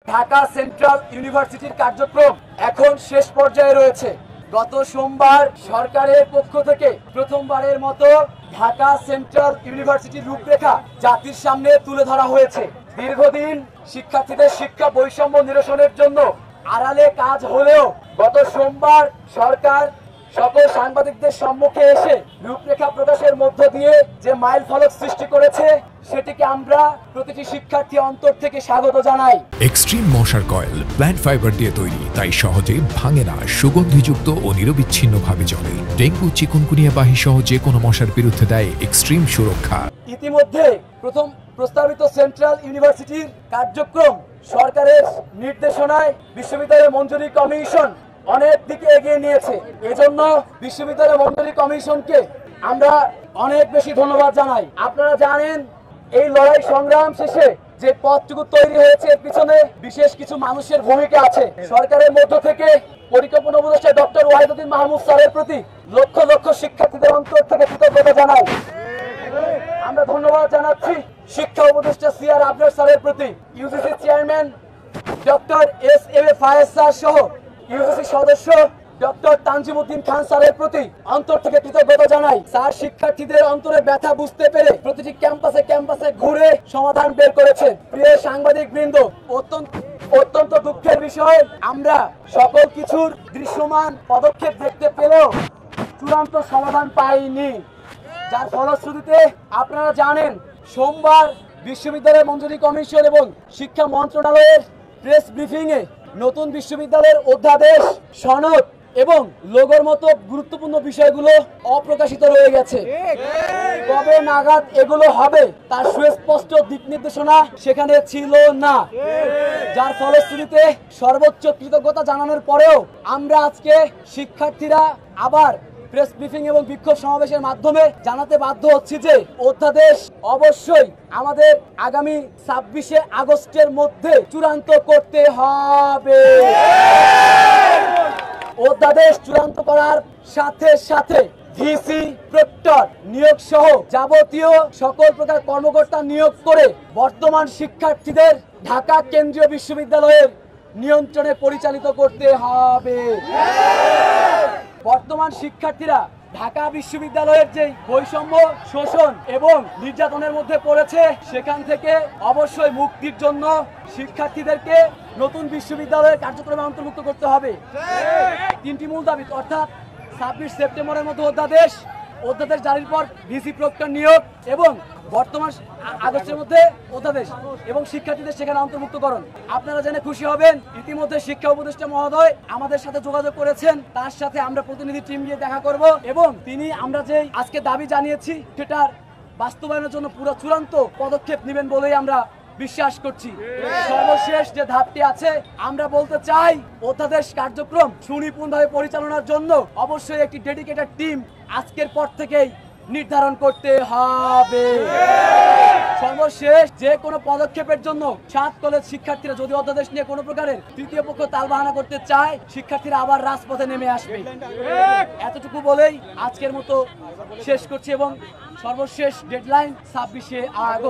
Dhaka central ইউনিভার্সিটির কার্যক্রম এখন শেষ পর্যায়ে রয়েছে। গত সোমবার সরকারের পক্ষ থেকে প্রথমবারের মতো ঢাকা সেন্ট্রাল ইউনিভার্সিটির রূপরেখা জাতির সামনে তুলে ধরা হয়েছে। দীর্ঘদিন শিক্ষার্থীদের শিক্ষা বৈষম্য নিরসনের জন্য আড়ালে কাজ হলেও গত সোমবার সরকার সকল সাংবাদিকদের সম্মুখে এসে রূপরেখা প্রকাশের মধ্য দিয়ে যে মাইল ফলক সৃষ্টি করেছে সেটিকে আমরা প্রতিটি শিক্ষার্থী অন্তর থেকে স্বাগত জানাই। এক্সট্রিম মশার কয়েল প্ল্যান্ট ফাইবার দিয়ে তৈরি, তাই সহজে ভাঙে না, সুগন্ধিযুক্ত ও নিরবিচ্ছিন্নভাবে চলে। ডেঙ্গু, চিকুনগুনিয়া বাহি সহ যে কোনো মশার বিরুদ্ধে দেয় এক্সট্রিম সুরক্ষা। ইতিমধ্যে প্রথম প্রস্তাবিত সেন্ট্রাল ইউনিভার্সিটির কার্যক্রম সরকারের নির্দেশনায় বিশ্ববিদ্যালয় মঞ্জুরি কমিশন অনেক দিকে এগিয়ে নিয়েছে। এজন্য বিশ্ববিদ্যালয় মঞ্জুরি কমিশনকে আমরা অনেক বেশি ধন্যবাদ জানাই। আপনারা জানেন এই লড়াই সংগ্রাম শেষে যে পথটুকু তৈরি হয়েছে এর পিছনে বিশেষ কিছু মানুষের ভূমিকা আছে। সরকারের মধ্য থেকে পরিকল্পনা উপদেষ্টা ডক্টর ওয়াহিদুদ্দিন মাহমুদ স্যারের প্রতি লক্ষ লক্ষ শিক্ষার্থীদের অন্তর থেকে কৃতজ্ঞতা জানাই। আমরা ধন্যবাদ জানাচ্ছি শিক্ষা উপদেষ্টা সিআর আবরার স্যারের প্রতি, ইউজিসি চেয়ারম্যান ডক্টর এস.এম.এ. ফায়েজ স্যার সহ ইউজিসি সদস্য ডক্টর তানজিমউদ্দিন খান স্যারের প্রতি অন্তর থেকে কৃতজ্ঞতা জানাই। স্যার শিক্ষার্থীদের অন্তরে ব্যথা বুঝতে পেরে প্রতিটি ক্যাম্পাসে ঘুরে সমাধান বের করেছেন। প্রিয় সাংবাদিক বৃন্দ, অত্যন্ত দুঃখের বিষয় আমরা সকল কিছুর দৃশ্যমান পদক্ষেপ দেখতে পেলেও চূড়ান্ত সমাধান পাইনি, যার ফলশ্রুতিতে আপনারা জানেন সোমবার বিশ্ববিদ্যালয় মঞ্জুরি কমিশন এবং শিক্ষা মন্ত্রণালয়ের প্রেস ব্রিফিংয়ে নতুন বিশ্ববিদ্যালয়ের অধ্যাদেশ, সনদ এবং লোগোর মতো গুরুত্বপূর্ণ বিষয়গুলো অপ্রকাশিত রয়ে গেছে। কবে নাগাদ এগুলো হবে তার সুস্পষ্ট দিক নির্দেশনা সেখানে ছিল না, যার ফলশ্রুতিতে সর্বোচ্চ কৃতজ্ঞতা জানানোর পরেও আমরা আজকে শিক্ষার্থীরা আবার প্রেস ব্রিফিং এবং বিক্ষোভ সমাবেশের মাধ্যমে জানাতে বাধ্য হচ্ছি যে অধ্যাদেশ অবশ্যই আমাদের আগামী 26শে আগস্টের মধ্যে চূড়ান্ত করতে হবে। অধ্যাদেশ চূড়ান্ত করার সাথে সাথে ভিসি, প্রক্টর নিয়োগ সহ যাবতীয় সকল প্রকার কর্মকর্তা নিয়োগ করে বর্তমান শিক্ষার্থীদের ঢাকা কেন্দ্রীয় বিশ্ববিদ্যালয়ের নিয়ন্ত্রণে পরিচালিত করতে হবে। বর্তমান শিক্ষার্থীরা ঢাকা বিশ্ববিদ্যালয়ের যে বৈষম্য, শোষণ এবং নির্যাতনের মধ্যে পড়েছে সেখান থেকে অবশ্যই মুক্তির জন্য শিক্ষার্থীদেরকে নতুন বিশ্ববিদ্যালয়ের কার্যক্রমে অন্তর্ভুক্ত করতে হবে। তিনটি মূল দাবি, অর্থাৎ 26 সেপ্টেম্বরের মধ্যে অধ্যাদেশ জারির পর ভিসি, প্রক্টর নিয়োগ এবং বর্তমান আগস্টের মধ্যে অধ্যাদেশ এবং শিক্ষার্থীদের সেখানে অন্তর্ভুক্তকরণ। আপনারা জেনে খুশি হবেন ইতিমধ্যে শিক্ষা উপদেষ্টা মহোদয় আমাদের সাথে যোগাযোগ করেছেন, তার সাথে আমরা প্রতিনিধি টিম গিয়ে দেখা করব এবং তিনি আমরা যে আজকে দাবি জানিয়েছি সেটার বাস্তবায়নের জন্য পুরো চূড়ান্ত পদক্ষেপ নেবেন বলেই আমরা বিশ্বাস করছি। সর্বশেষ যে ধাপটি আছে, আমরা বলতে চাই অধ্যাদেশ কার্যক্রম সুনিপুণভাবে পরিচালনার জন্য অবশ্যই একটি ডেডিকেটেড টিম আজকের পর থেকেই নির্ধারণ করতে হবে। সর্বশেষ যে কোনো পদক্ষেপের জন্য 7 কলেজ শিক্ষার্থীরা যদি অধ্যাদেশ নিয়ে কোনো প্রকারের তৃতীয় পক্ষ তালবাহানা করতে চায়, শিক্ষার্থীরা আবার রাজপথে নেমে আসবে। এতটুকু বলেই আজকের মতো শেষ করছি এবং সর্বশেষ ডেডলাইন 26শে আগস্ট।